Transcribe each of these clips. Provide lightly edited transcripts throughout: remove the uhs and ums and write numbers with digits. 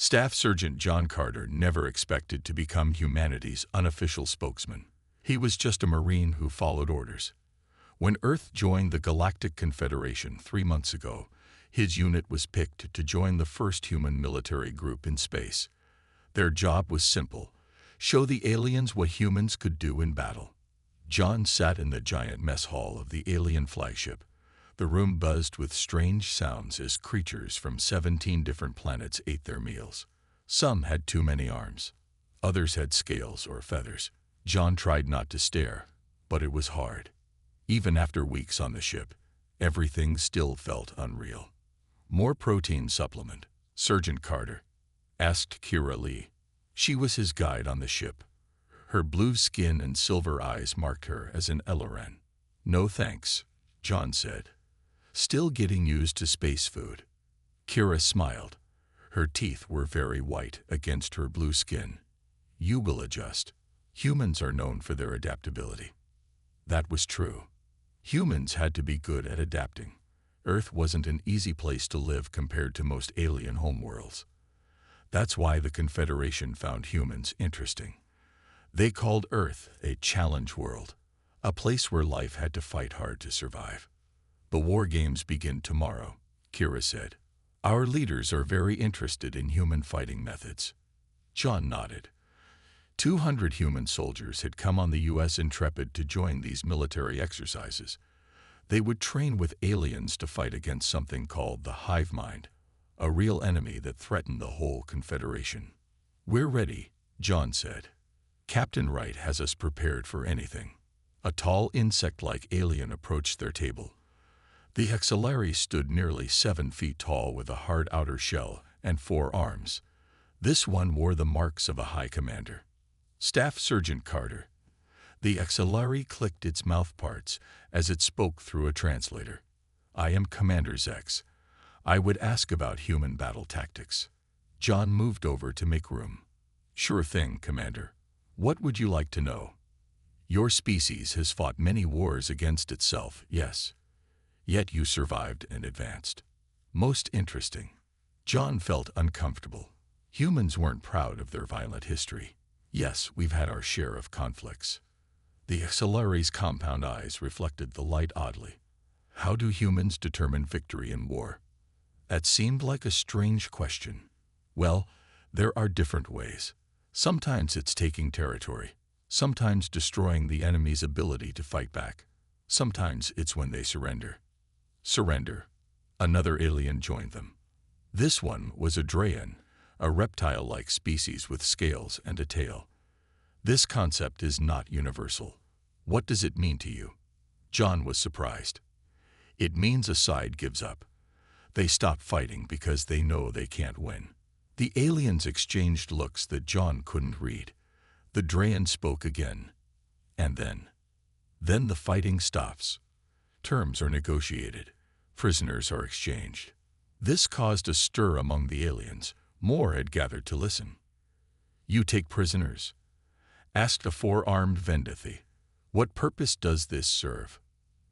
Staff Sergeant John Carter never expected to become humanity's unofficial spokesman. He was just a Marine who followed orders. When Earth joined the Galactic Confederation 3 months ago, his unit was picked to join the first human military group in space. Their job was simple: show the aliens what humans could do in battle. John sat in the giant mess hall of the alien flagship. The room buzzed with strange sounds as creatures from 17 different planets ate their meals. Some had too many arms. Others had scales or feathers. John tried not to stare, but it was hard. Even after weeks on the ship, everything still felt unreal. "More protein supplement, Sergeant Carter?" asked Kira Lee. She was his guide on the ship. Her blue skin and silver eyes marked her as an Elloran. "No thanks," John said. "Still getting used to space food." Kira smiled. Her teeth were very white against her blue skin. "You will adjust. Humans are known for their adaptability." That was true. Humans had to be good at adapting. Earth wasn't an easy place to live compared to most alien homeworlds. That's why the Confederation found humans interesting. They called Earth a challenge world, a place where life had to fight hard to survive. "The war games begin tomorrow," Kira said. "Our leaders are very interested in human fighting methods." John nodded. 200 human soldiers had come on the U.S. Intrepid to join these military exercises. They would train with aliens to fight against something called the hive mind, a real enemy that threatened the whole Confederation. "We're ready," John said. "Captain Wright has us prepared for anything." A tall insect-like alien approached their table. The Hexalari stood nearly 7 feet tall with a hard outer shell and 4 arms. This one wore the marks of a high commander. "Staff Sergeant Carter." The Hexalari clicked its mouth parts as it spoke through a translator. "I am Commander Zex. I would ask about human battle tactics." John moved over to make room. "Sure thing, Commander. What would you like to know?" "Your species has fought many wars against itself, yes. Yet you survived and advanced. Most interesting." John felt uncomfortable. Humans weren't proud of their violent history. "Yes, we've had our share of conflicts." The Hexalari's compound eyes reflected the light oddly. "How do humans determine victory in war?" That seemed like a strange question. "Well, there are different ways. Sometimes it's taking territory. Sometimes destroying the enemy's ability to fight back. Sometimes it's when they surrender." "Surrender." Another alien joined them. This one was a Drayan, a reptile-like species with scales and a tail. "This concept is not universal. What does it mean to you?" John was surprised. "It means a side gives up. They stop fighting because they know they can't win." The aliens exchanged looks that John couldn't read. The Drayan spoke again. "And then the fighting stops. Terms are negotiated. Prisoners are exchanged." This caused a stir among the aliens. More had gathered to listen. "You take prisoners?" asked a 4-armed Vendithi. "What purpose does this serve?"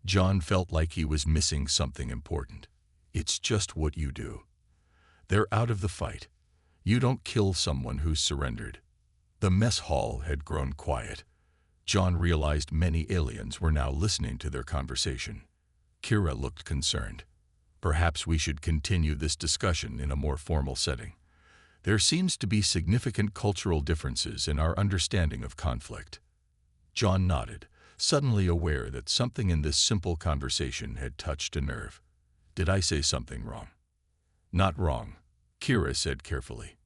John felt like he was missing something important. "It's just what you do. They're out of the fight. You don't kill someone who's surrendered." The mess hall had grown quiet. John realized many aliens were now listening to their conversation. Kira looked concerned. "Perhaps we should continue this discussion in a more formal setting. There seems to be significant cultural differences in our understanding of conflict." John nodded, suddenly aware that something in this simple conversation had touched a nerve. "Did I say something wrong?" "Not wrong," Kira said carefully.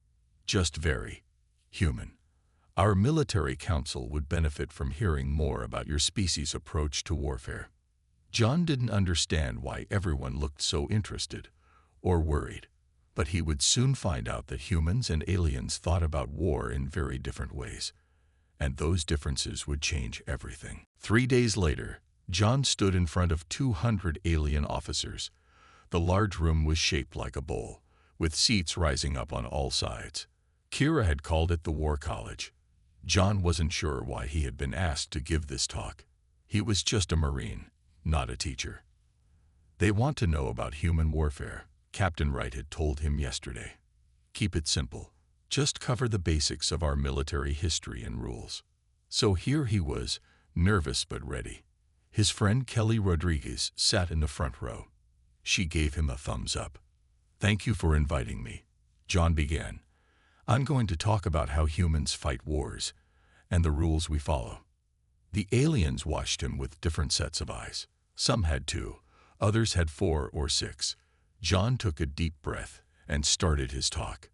"Just very human. Our military council would benefit from hearing more about your species' approach to warfare." John didn't understand why everyone looked so interested or worried, but he would soon find out that humans and aliens thought about war in very different ways, and those differences would change everything. 3 days later, John stood in front of 200 alien officers. The large room was shaped like a bowl, with seats rising up on all sides. Kira had called it the War College. John wasn't sure why he had been asked to give this talk. He was just a Marine, not a teacher. "They want to know about human warfare," Captain Wright had told him yesterday. "Keep it simple. Just cover the basics of our military history and rules." So here he was, nervous but ready. His friend Kelly Rodriguez sat in the front row. She gave him a thumbs up. "Thank you for inviting me," John began. "I'm going to talk about how humans fight wars and the rules we follow." The aliens watched him with different sets of eyes. Some had 2, others had 4 or 6. John took a deep breath and started his talk.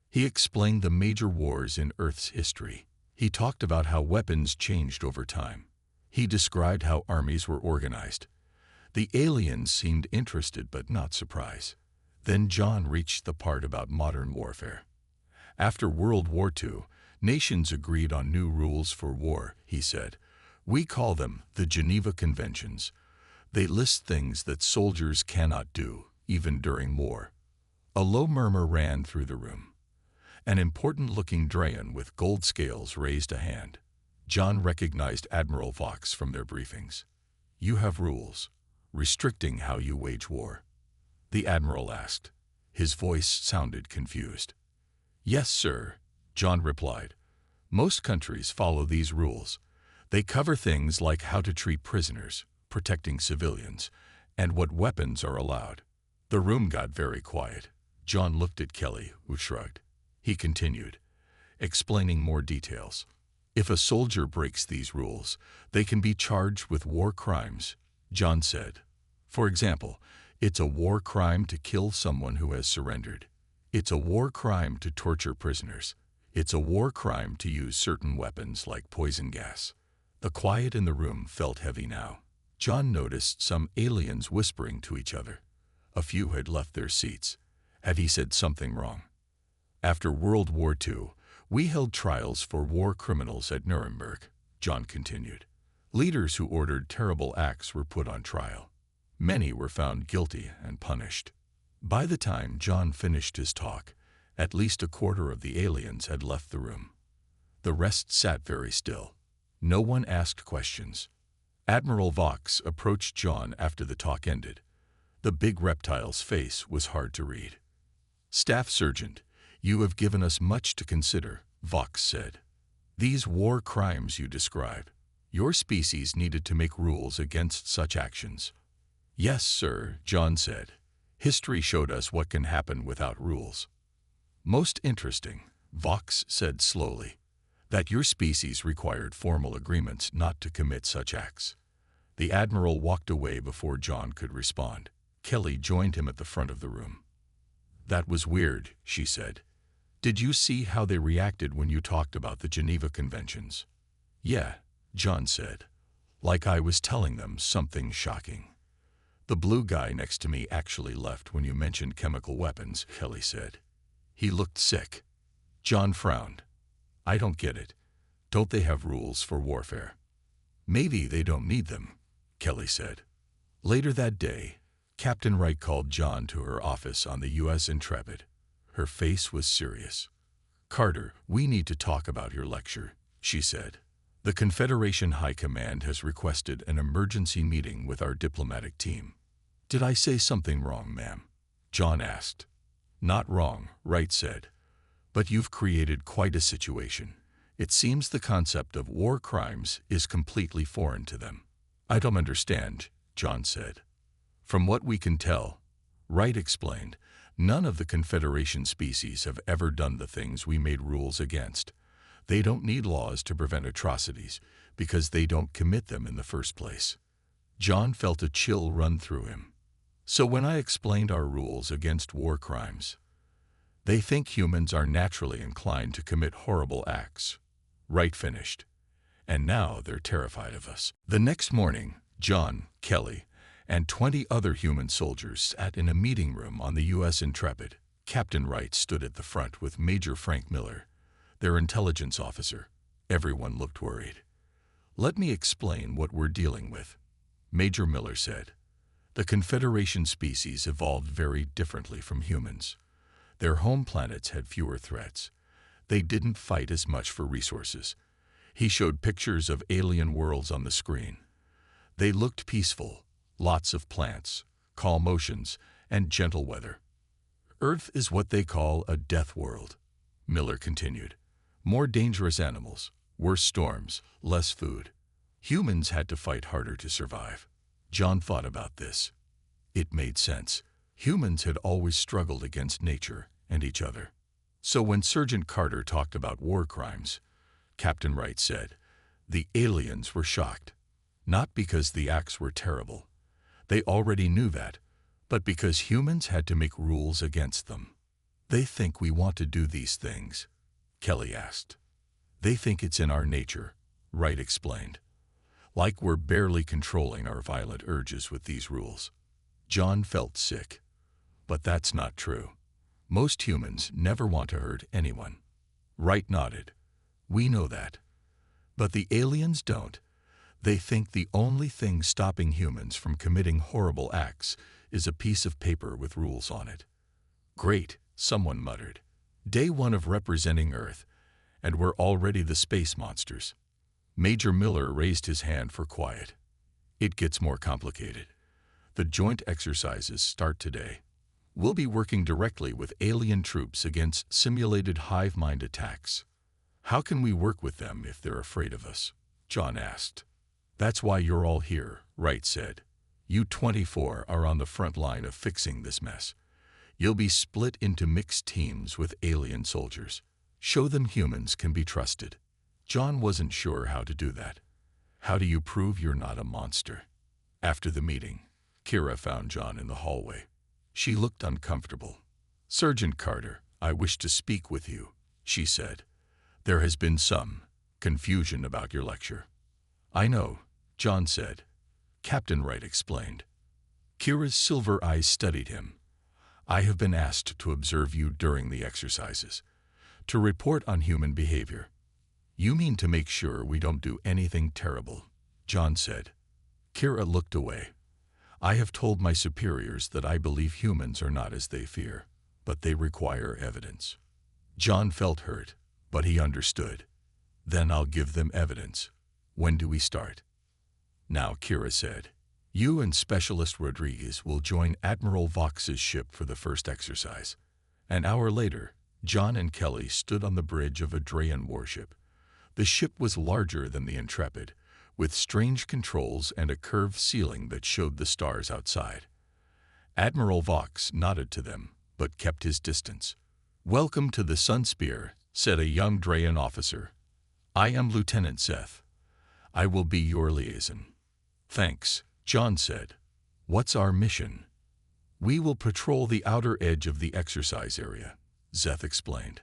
He explained the major wars in Earth's history. He talked about how weapons changed over time. He described how armies were organized. The aliens seemed interested but not surprised. Then John reached the part about modern warfare. After World War II, nations agreed on new rules for war, he said. "We call them the Geneva Conventions. They list things that soldiers cannot do, even during war." A low murmur ran through the room. An important-looking Drayan with gold scales raised a hand. John recognized Admiral Vox from their briefings. "You have rules, restricting how you wage war?" the Admiral asked. His voice sounded confused. "Yes, sir," John replied. "Most countries follow these rules. They cover things like how to treat prisoners, protecting civilians, and what weapons are allowed." The room got very quiet. John looked at Kelly, who shrugged. He continued, explaining more details. "If a soldier breaks these rules, they can be charged with war crimes," John said. "For example, it's a war crime to kill someone who has surrendered. It's a war crime to torture prisoners. It's a war crime to use certain weapons like poison gas." The quiet in the room felt heavy now. John noticed some aliens whispering to each other. A few had left their seats. Had he said something wrong? "After World War II, we held trials for war criminals at Nuremberg," John continued. "Leaders who ordered terrible acts were put on trial. Many were found guilty and punished." By the time John finished his talk, at least a quarter of the aliens had left the room. The rest sat very still. No one asked questions. Admiral Vox approached John after the talk ended. The big reptile's face was hard to read. "Staff Sergeant, you have given us much to consider," Vox said. "These war crimes you describe, your species needed to make rules against such actions." "Yes, sir," John said. "History showed us what can happen without rules." "Most interesting," Vox said slowly, "that your species required formal agreements not to commit such acts." The Admiral walked away before John could respond. Kelly joined him at the front of the room. "That was weird," she said. "Did you see how they reacted when you talked about the Geneva Conventions?" "Yeah," John said. "Like I was telling them something shocking." "The blue guy next to me actually left when you mentioned chemical weapons," Kelly said. "He looked sick." John frowned. "I don't get it. Don't they have rules for warfare?" "Maybe they don't need them," Kelly said. Later that day, Captain Wright called John to her office on the U.S. Intrepid. Her face was serious. "Carter, we need to talk about your lecture," she said. "The Confederation High Command has requested an emergency meeting with our diplomatic team." "Did I say something wrong, ma'am?" John asked. "Not wrong," Wright said. "But you've created quite a situation. It seems the concept of war crimes is completely foreign to them." "I don't understand," John said. "From what we can tell," Wright explained, "none of the Confederation species have ever done the things we made rules against. They don't need laws to prevent atrocities because they don't commit them in the first place." John felt a chill run through him. "So when I explained our rules against war crimes, they think humans are naturally inclined to commit horrible acts," Wright finished. "And now they're terrified of us." The next morning, John, Kelly, and 20 other human soldiers sat in a meeting room on the U.S. Intrepid. Captain Wright stood at the front with Major Frank Miller, their intelligence officer. Everyone looked worried. "Let me explain what we're dealing with," Major Miller said. "The Confederation species evolved very differently from humans. Their home planets had fewer threats. They didn't fight as much for resources." He showed pictures of alien worlds on the screen. They looked peaceful, lots of plants, calm oceans, and gentle weather. "Earth is what they call a death world," Miller continued. More dangerous animals, worse storms, less food. Humans had to fight harder to survive. John thought about this. It made sense. Humans had always struggled against nature and each other. So when Sergeant Carter talked about war crimes, Captain Wright said, the aliens were shocked. Not because the acts were terrible. They already knew that, but because humans had to make rules against them. They think we want to do these things, Kelly asked. They think it's in our nature, Wright explained. Like we're barely controlling our violent urges with these rules. John felt sick. But that's not true. Most humans never want to hurt anyone. Wright nodded. We know that. But the aliens don't. They think the only thing stopping humans from committing horrible acts is a piece of paper with rules on it. Great, someone muttered. Day one of representing Earth, and we're already the space monsters. Major Miller raised his hand for quiet. It gets more complicated. The joint exercises start today. We'll be working directly with alien troops against simulated hive mind attacks. How can we work with them if they're afraid of us? John asked. That's why you're all here, Wright said. You 24 are on the front line of fixing this mess. You'll be split into mixed teams with alien soldiers. Show them humans can be trusted. John wasn't sure how to do that. How do you prove you're not a monster? After the meeting, Kira found John in the hallway. She looked uncomfortable. Sergeant Carter, I wish to speak with you, she said. There has been some confusion about your lecture. I know, John said. Captain Wright explained. Kira's silver eyes studied him. I have been asked to observe you during the exercises, to report on human behavior. You mean to make sure we don't do anything terrible, John said. Kira looked away. I have told my superiors that I believe humans are not as they fear, but they require evidence. John felt hurt, but he understood. Then I'll give them evidence. When do we start? Now, Kira said. You and Specialist Rodriguez will join Admiral Vox's ship for the first exercise. An hour later, John and Kelly stood on the bridge of a Drayan warship. The ship was larger than the Intrepid, with strange controls and a curved ceiling that showed the stars outside. Admiral Vox nodded to them, but kept his distance. Welcome to the Sunspear, said a young Drayan officer. I am Lieutenant Seth. I will be your liaison. Thanks, John said. What's our mission? We will patrol the outer edge of the exercise area, Seth explained.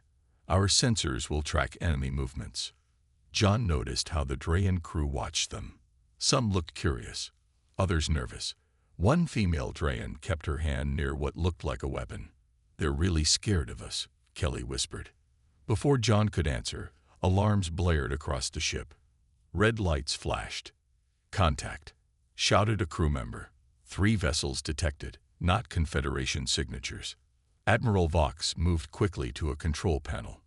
Our sensors will track enemy movements. John noticed how the Drayan crew watched them. Some looked curious, others nervous. One female Drayan kept her hand near what looked like a weapon. They're really scared of us, Kelly whispered. Before John could answer, alarms blared across the ship. Red lights flashed. Contact, shouted a crew member. 3 vessels detected, not Confederation signatures. Admiral Vox moved quickly to a control panel.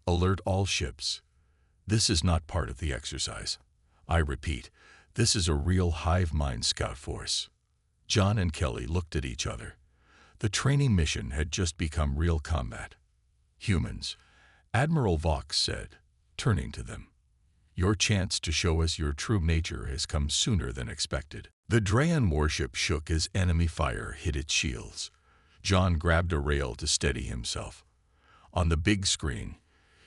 Alert all ships. This is not part of the exercise. I repeat, this is a real hive mind scout force. John and Kelly looked at each other. The training mission had just become real combat. Humans, Admiral Vox said, turning to them. Your chance to show us your true nature has come sooner than expected. The Drayan warship shook as enemy fire hit its shields. John grabbed a rail to steady himself. On the big screen,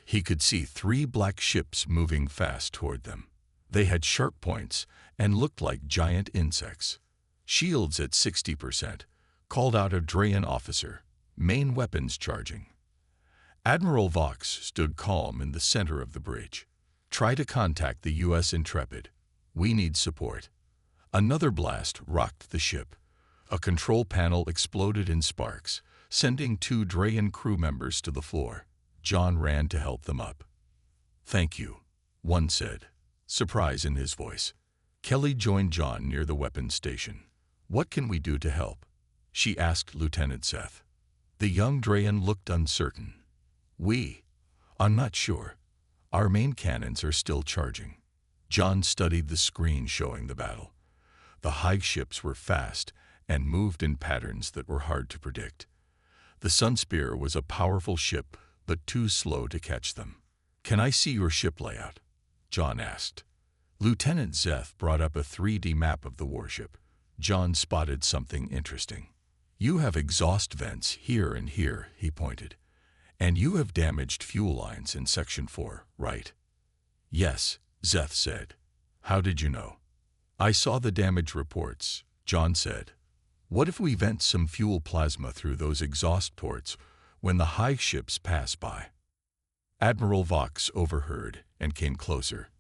he could see 3 black ships moving fast toward them. They had sharp points and looked like giant insects. Shields at 60%, called out a Drayan officer, main weapons charging. Admiral Vox stood calm in the center of the bridge. Try to contact the U.S. Intrepid. We need support. Another blast rocked the ship. A control panel exploded in sparks, sending 2 Drayan crew members to the floor. John ran to help them up. Thank you, one said, surprise in his voice. Kelly joined John near the weapons station. What can we do to help? She asked Lieutenant Seth. The young Drayan looked uncertain. I'm not sure. Our main cannons are still charging. John studied the screen showing the battle. The hive ships were fast and moved in patterns that were hard to predict. The Sunspear was a powerful ship but too slow to catch them. "Can I see your ship layout?" John asked. Lieutenant Zeth brought up a 3D map of the warship. John spotted something interesting. "You have exhaust vents here and here," he pointed. "And you have damaged fuel lines in Section 4, right?" "Yes," Zeth said. "How did you know?" "I saw the damage reports," John said. "What if we vent some fuel plasma through those exhaust ports when the high ships pass by?" Admiral Vox overheard and came closer.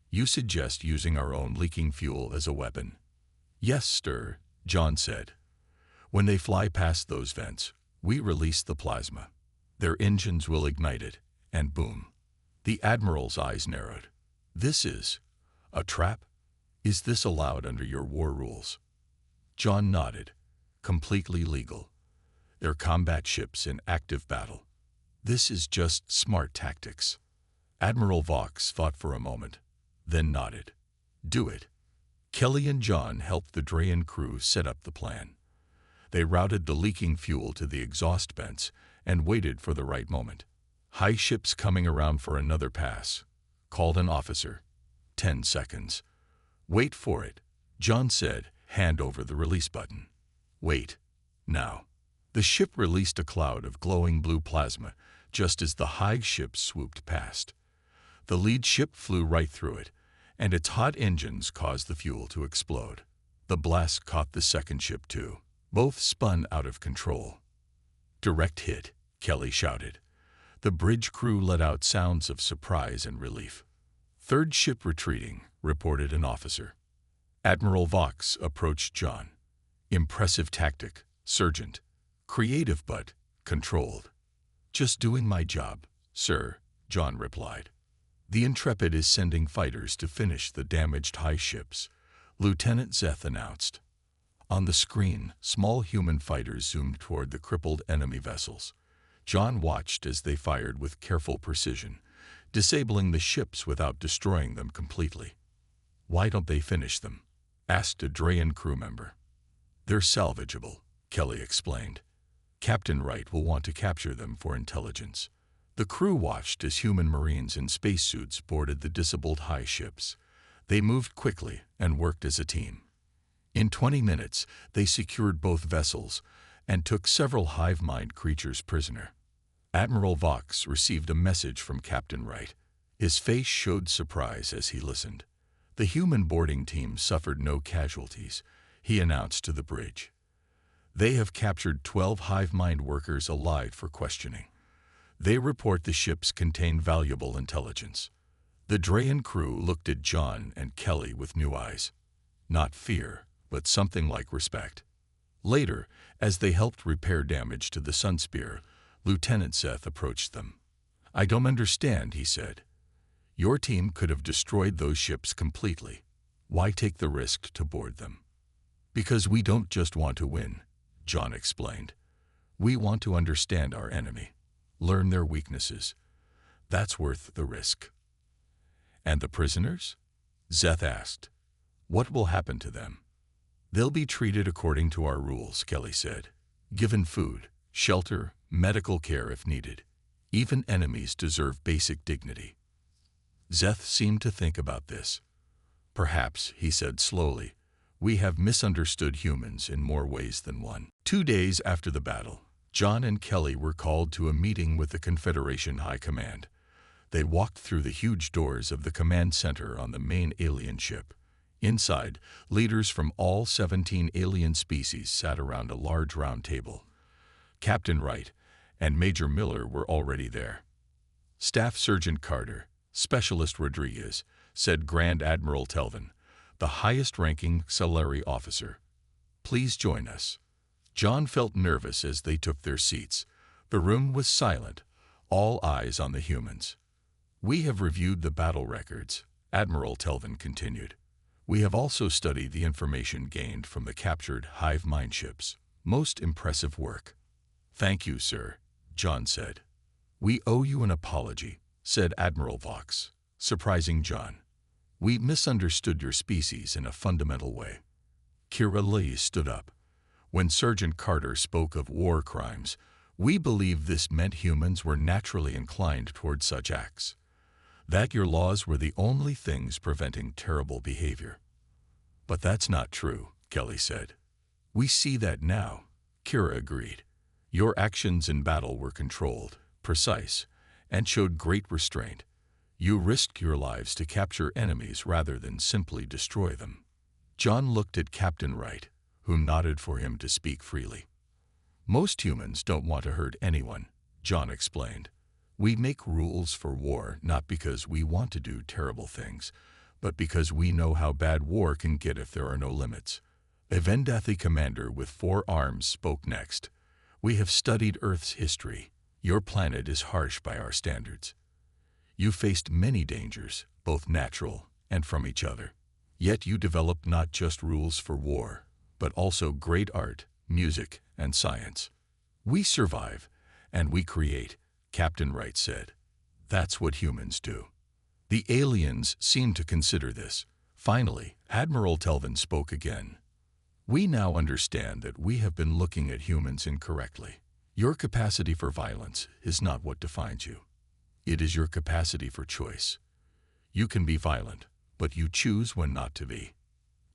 "You suggest using our own leaking fuel as a weapon?" "Yes, sir," John said. "When they fly past those vents, we release the plasma. Their engines will ignite it, and boom." The Admiral's eyes narrowed. "This is a trap? Is this allowed under your war rules?" John nodded. "Completely legal. They're combat ships in active battle. This is just smart tactics." Admiral Vox thought for a moment, then nodded. "Do it." Kelly and John helped the Drayan crew set up the plan. They routed the leaking fuel to the exhaust vents and waited for the right moment. "High ships coming around for another pass," called an officer. 10 seconds. "Wait for it," John said. "Hand over the release button." "Wait. Now." The ship released a cloud of glowing blue plasma just as the high ship swooped past. The lead ship flew right through it, and its hot engines caused the fuel to explode. The blast caught the second ship too. Both spun out of control. "Direct hit," Kelly shouted. The bridge crew let out sounds of surprise and relief. "Third ship retreating," reported an officer. Admiral Vox approached John. "Impressive tactic, Sergeant. Creative but controlled." "Just doing my job, sir," John replied. "The Intrepid is sending fighters to finish the damaged high ships," Lieutenant Zeth announced. On the screen, small human fighters zoomed toward the crippled enemy vessels. John watched as they fired with careful precision, disabling the ships without destroying them completely. "Why don't they finish them?" asked a Drayan crew member. "They're salvageable," Kelly explained. "Captain Wright will want to capture them for intelligence." The crew watched as human Marines in spacesuits boarded the disabled high ships. They moved quickly and worked as a team. In 20 minutes, they secured both vessels and took several hive mind creatures prisoner. Admiral Vox received a message from Captain Wright. His face showed surprise as he listened. "The human boarding team suffered no casualties," he announced to the bridge. "They have captured 12 hive mind workers alive for questioning. They report the ships contain valuable intelligence." The Drayan crew looked at John and Kelly with new eyes. Not fear, but something like respect. Later, as they helped repair damage to the Sunspear, Lieutenant Zeth approached them. "I don't understand," he said. "Your team could have destroyed those ships completely. Why take the risk to board them?" "Because we don't just want to win," John explained. "We want to understand our enemy, learn their weaknesses. That's worth the risk." "And the prisoners?" Zeth asked. "What will happen to them?" "They'll be treated according to our rules," Kelly said. "Given food, shelter, medical care if needed. Even enemies deserve basic dignity." Zeth seemed to think about this. "Perhaps," he said slowly, "we have misunderstood humans in more ways than one." 2 days after the battle, John and Kelly were called to a meeting with the Confederation High Command. They walked through the huge doors of the command center on the main alien ship. Inside, leaders from all 17 alien species sat around a large round table. Captain Wright and Major Miller were already there. "Staff Sergeant Carter, Specialist Rodriguez," said Grand Admiral Telvin, the highest-ranking Solari officer. "Please join us." John felt nervous as they took their seats. The room was silent, all eyes on the humans. "We have reviewed the battle records," Admiral Telvin continued. "We have also studied the information gained from the captured hive mind ships. Most impressive work." "Thank you, sir," John said. "We owe you an apology," said Admiral Vox, surprising John. "We misunderstood your species in a fundamental way." Kira Lee stood up. "When Sergeant Carter spoke of war crimes, We believe this meant humans were naturally inclined toward such acts, that your laws were the only things preventing terrible behavior. But that's not true, Kelly said. We see that now, Kira agreed. Your actions in battle were controlled, precise, and showed great restraint. You risked your lives to capture enemies rather than simply destroy them. John looked at Captain Wright, who nodded for him to speak freely. Most humans don't want to hurt anyone, John explained. We make rules for war not because we want to do terrible things, but because we know how bad war can get if there are no limits. A Vendathi commander with 4 arms spoke next. We have studied Earth's history. Your planet is harsh by our standards. You faced many dangers, both natural and from each other. Yet you developed not just rules for war, but also great art, music, and science. We survive, and we create, Captain Wright said. That's what humans do. The aliens seemed to consider this. Finally, Admiral Telvin spoke again. We now understand that we have been looking at humans incorrectly. Your capacity for violence is not what defines you. It is your capacity for choice. You can be violent, but you choose when not to be.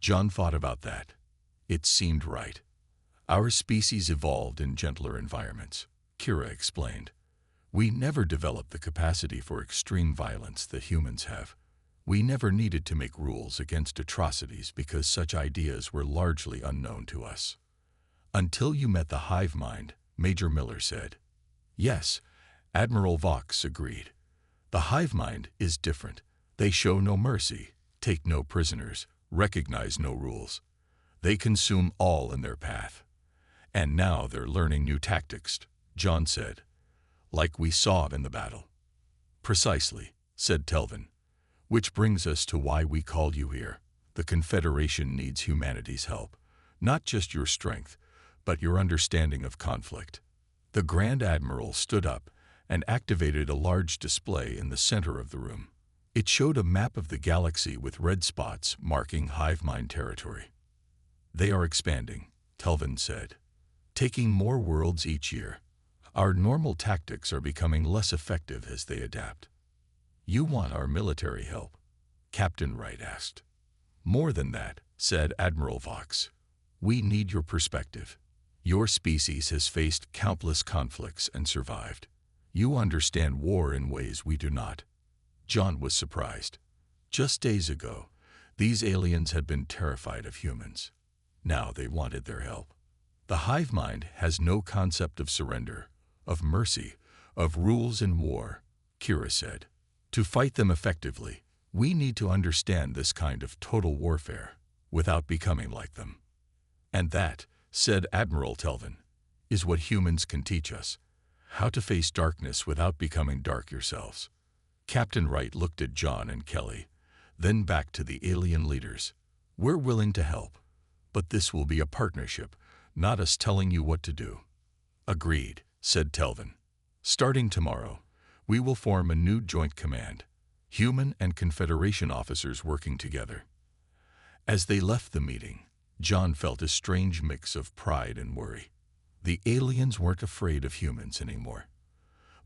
John thought about that. It seemed right. Our species evolved in gentler environments, Kira explained. We never developed the capacity for extreme violence that humans have. We never needed to make rules against atrocities because such ideas were largely unknown to us. Until you met the hive mind, Major Miller said. Yes, Admiral Vox agreed. The hive mind is different. They show no mercy, take no prisoners, recognize no rules. They consume all in their path. And now they're learning new tactics, John said. Like we saw in the battle. Precisely, said Telvin. Which brings us to why we called you here. The Confederation needs humanity's help. Not just your strength, but your understanding of conflict. The Grand Admiral stood up and activated a large display in the center of the room. It showed a map of the galaxy with red spots marking hive mind territory. They are expanding, Telvin said. Taking more worlds each year. Our normal tactics are becoming less effective as they adapt. You want our military help? Captain Wright asked. More than that, said Admiral Vox. We need your perspective. Your species has faced countless conflicts and survived. You understand war in ways we do not. John was surprised. Just days ago, these aliens had been terrified of humans. Now they wanted their help. The hive mind has no concept of surrender, of mercy, of rules in war, Kira said. To fight them effectively, we need to understand this kind of total warfare without becoming like them. And that, said Admiral Telvin, is what humans can teach us. How to face darkness without becoming dark yourselves. Captain Wright looked at John and Kelly, then back to the alien leaders. We're willing to help, but this will be a partnership, not us telling you what to do. Agreed, said Telvin. Starting tomorrow, we will form a new joint command, human and Confederation officers working together. As they left the meeting, John felt a strange mix of pride and worry. The aliens weren't afraid of humans anymore.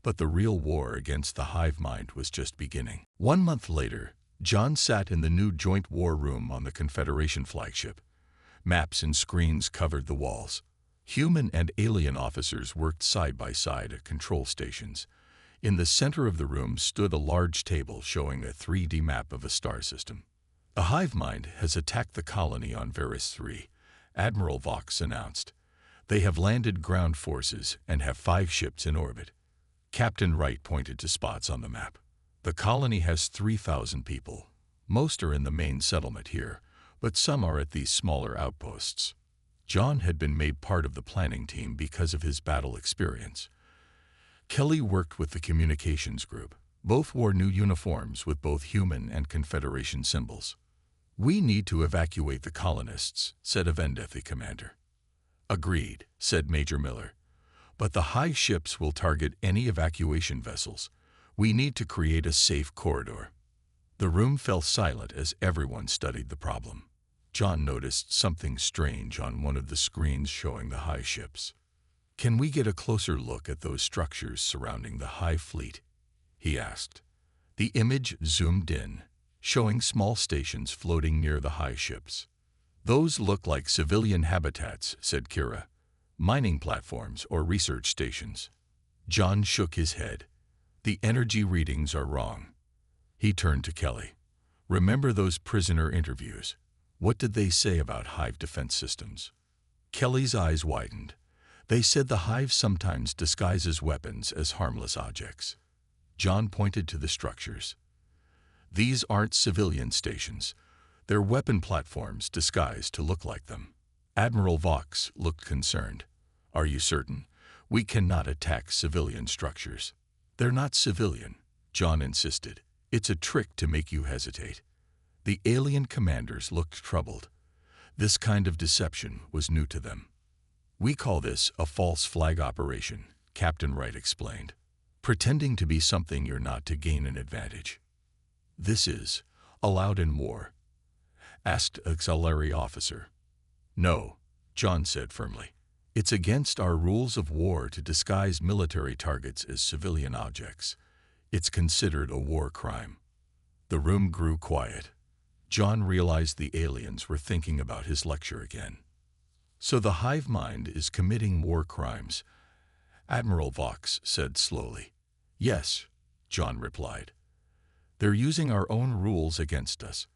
But the real war against the hive mind was just beginning. 1 month later, John sat in the new joint war room on the Confederation flagship. Maps and screens covered the walls. Human and alien officers worked side by side at control stations. In the center of the room stood a large table showing a 3D map of a star system. A hive mind has attacked the colony on Varys 3, Admiral Vox announced. They have landed ground forces and have 5 ships in orbit. Captain Wright pointed to spots on the map. The colony has 3,000 people. Most are in the main settlement here, but some are at these smaller outposts. John had been made part of the planning team because of his battle experience. Kelly worked with the communications group. Both wore new uniforms with both human and Confederation symbols. We need to evacuate the colonists, said a Vendathi commander. Agreed, said Major Miller. But the high ships will target any evacuation vessels. We need to create a safe corridor. The room fell silent as everyone studied the problem. John noticed something strange on one of the screens showing the high ships. "Can we get a closer look at those structures surrounding the Hive fleet?" he asked. The image zoomed in, showing small stations floating near the Hive ships. "Those look like civilian habitats," said Kira. "Mining platforms or research stations." John shook his head. "The energy readings are wrong." He turned to Kelly. "Remember those prisoner interviews? What did they say about Hive defense systems?" Kelly's eyes widened. "They said the Hive sometimes disguises weapons as harmless objects." John pointed to the structures. "These aren't civilian stations. They're weapon platforms disguised to look like them." Admiral Vox looked concerned. "Are you certain? We cannot attack civilian structures." "They're not civilian," John insisted. "It's a trick to make you hesitate." The alien commanders looked troubled. This kind of deception was new to them. "We call this a false flag operation," Captain Wright explained. "Pretending to be something you're not to gain an advantage." "This is allowed in war?" asked an auxiliary officer. "No," John said firmly. "It's against our rules of war to disguise military targets as civilian objects. It's considered a war crime." The room grew quiet. John realized the aliens were thinking about his lecture again. "So the hive mind is committing war crimes," Admiral Vox said slowly. "Yes," John replied. "They're using our own rules against us.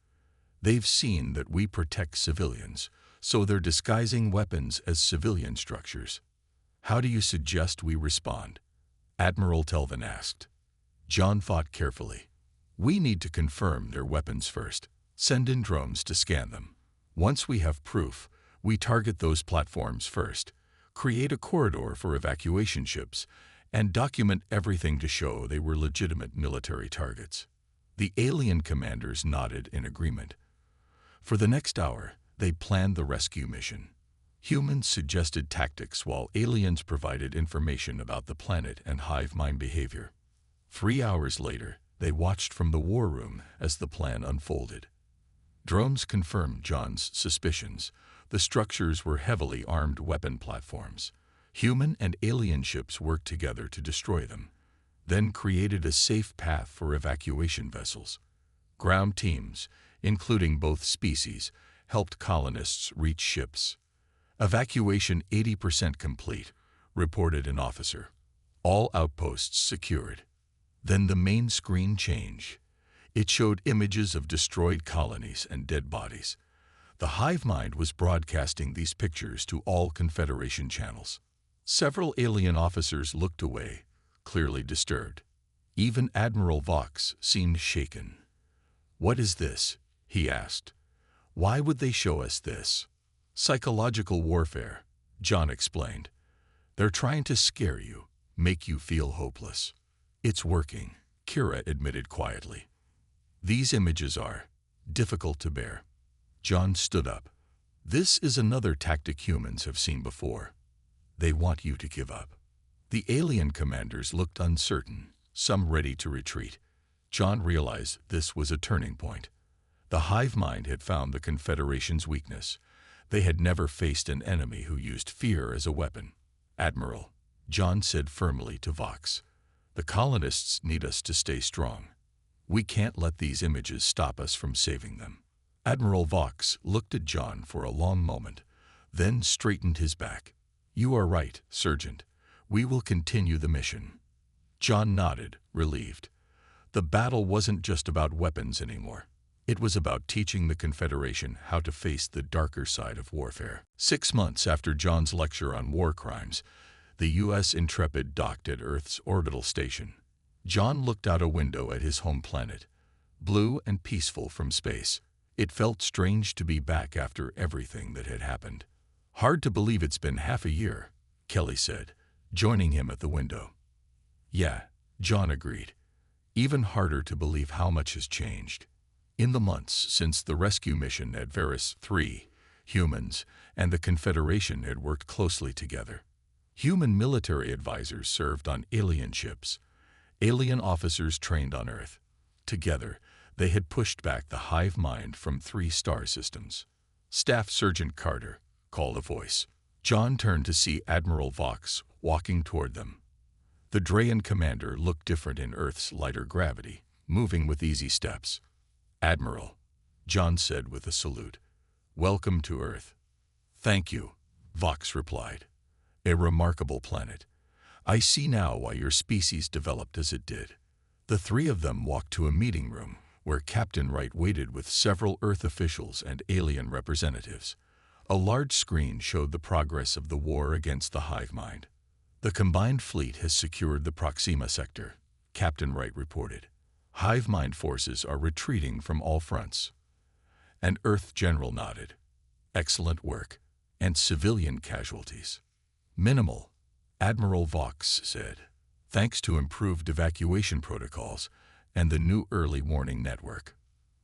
They've seen that we protect civilians, so they're disguising weapons as civilian structures." "How do you suggest we respond?" Admiral Telvin asked. John thought carefully. "We need to confirm their weapons first. Send in drones to scan them. Once we have proof, we target those platforms first, create a corridor for evacuation ships, and document everything to show they were legitimate military targets." The alien commanders nodded in agreement. For the next hour, they planned the rescue mission. Humans suggested tactics while aliens provided information about the planet and hive mind behavior. 3 hours later, they watched from the war room as the plan unfolded. Drones confirmed John's suspicions. The structures were heavily armed weapon platforms. Human and alien ships worked together to destroy them, then created a safe path for evacuation vessels. Ground teams, including both species, helped colonists reach ships. "Evacuation 80% complete," reported an officer. "All outposts secured." Then the main screen changed. It showed images of destroyed colonies and dead bodies. The hive mind was broadcasting these pictures to all Confederation channels. Several alien officers looked away, clearly disturbed. Even Admiral Vox seemed shaken. "What is this?" he asked. "Why would they show us this?" "Psychological warfare," John explained. "They're trying to scare you, make you feel hopeless." "It's working," Kira admitted quietly. "These images are difficult to bear." John stood up. "This is another tactic humans have seen before. They want you to give up." The alien commanders looked uncertain, some ready to retreat. John realized this was a turning point. The hive mind had found the Confederation's weakness. They had never faced an enemy who used fear as a weapon. "Admiral," John said firmly to Vox, "the colonists need us to stay strong. We can't let these images stop us from saving them." Admiral Vox looked at John for a long moment, then straightened his back. "You are right, Sergeant. We will continue the mission." John nodded, relieved. The battle wasn't just about weapons anymore. It was about teaching the Confederation how to face the darker side of warfare. 6 months after John's lecture on war crimes, the U.S. Intrepid docked at Earth's orbital station. John looked out a window at his home planet, blue and peaceful from space. It felt strange to be back after everything that had happened. "Hard to believe it's been half a year," Kelly said, joining him at the window. "Yeah," John agreed. "Even harder to believe how much has changed." In the months since the rescue mission at Varus 3, humans and the Confederation had worked closely together. Human military advisors served on alien ships. Alien officers trained on Earth. Together, they had pushed back the hive mind from 3 star systems. "Staff Sergeant Carter," called a voice. John turned to see Admiral Vox walking toward them. The Drayan commander looked different in Earth's lighter gravity, moving with easy steps. "Admiral," John said with a salute. "Welcome to Earth." "Thank you," Vox replied. "A remarkable planet. I see now why your species developed as it did." The three of them walked to a meeting room where Captain Wright waited with several Earth officials and alien representatives. A large screen showed the progress of the war against the hive mind. "The combined fleet has secured the Proxima sector," Captain Wright reported. "Hive mind forces are retreating from all fronts." And Earth General nodded. "Excellent work. And civilian casualties?" "Minimal," Admiral Vox said, "thanks to improved evacuation protocols and the new early warning network."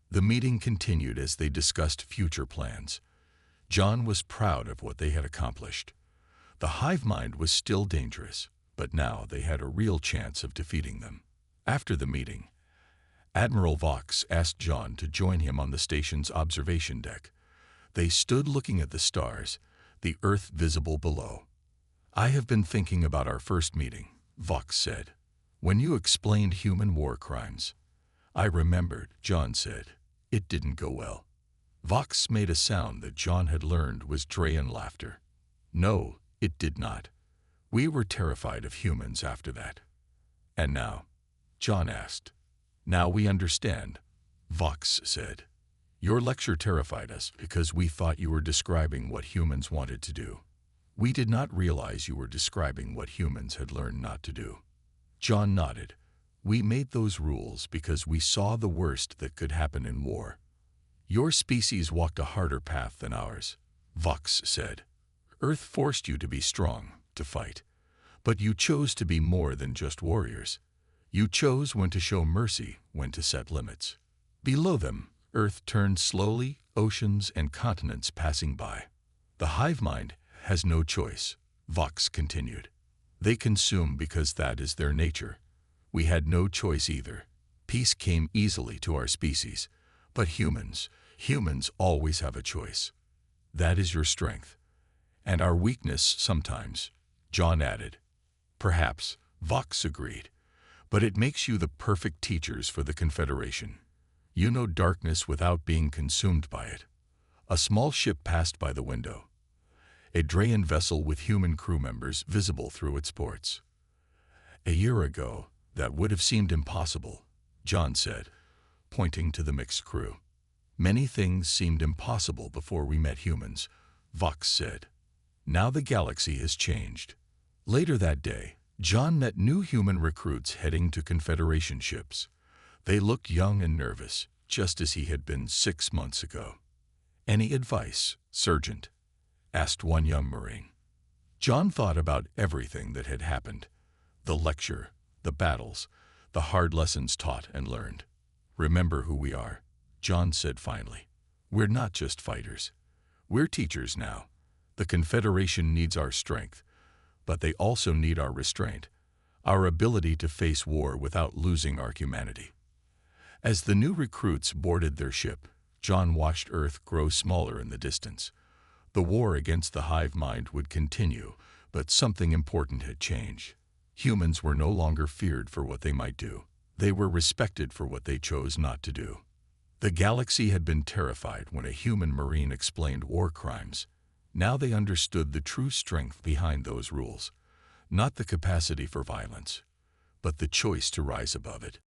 The meeting continued as they discussed future plans. John was proud of what they had accomplished. The hive mind was still dangerous, but now they had a real chance of defeating them. After the meeting, Admiral Vox asked John to join him on the station's observation deck. They stood looking at the stars, the Earth visible below. "I have been thinking about our first meeting," Vox said. "When you explained human war crimes." "I remembered," John said. "It didn't go well." Vox made a sound that John had learned was Drayan laughter. "No, it did not. We were terrified of humans after that." "And now?" John asked. "Now we understand," Vox said. "Your lecture terrified us because we thought you were describing what humans wanted to do. We did not realize you were describing what humans had learned not to do." John nodded. "We made those rules because we saw the worst that could happen in war. Your species walked a harder path than ours," Vox said. "Earth forced you to be strong, to fight. But you chose to be more than just warriors. You chose when to show mercy, when to set limits." Below them, Earth turned slowly, oceans and continents passing by. "The hive mind has no choice," Vox continued. "They consume because that is their nature. We had no choice either. Peace came easily to our species. But humans always have a choice. That is your strength. And our weakness sometimes," John added. "Perhaps," Vox agreed. "But it makes you the perfect teachers for the Confederation. You know darkness without being consumed by it." A small ship passed by the window. A Drayan vessel with human crew members visible through its ports. "A year ago, that would have seemed impossible," John said, pointing to the mixed crew. "Many things seemed impossible before we met humans," Vox said. "Now the galaxy has changed." Later that day, John met new human recruits heading to Confederation ships. They looked young and nervous, just as he had been 6 months ago. "Any advice, Sergeant?" asked one young Marine. John thought about everything that had happened. The lecture, the battles, the hard lessons taught and learned. "Remember who we are," John said finally. "We're not just fighters. We're teachers now. The Confederation needs our strength, but they also need our restraint, our ability to face war without losing our humanity." As the new recruits boarded their ship, John watched Earth grow smaller in the distance. The war against the hive mind would continue, but something important had changed. Humans were no longer feared for what they might do. They were respected for what they chose not to do. The galaxy had been terrified when a human Marine explained war crimes. Now they understood the true strength behind those rules, not the capacity for violence, but the choice to rise above it.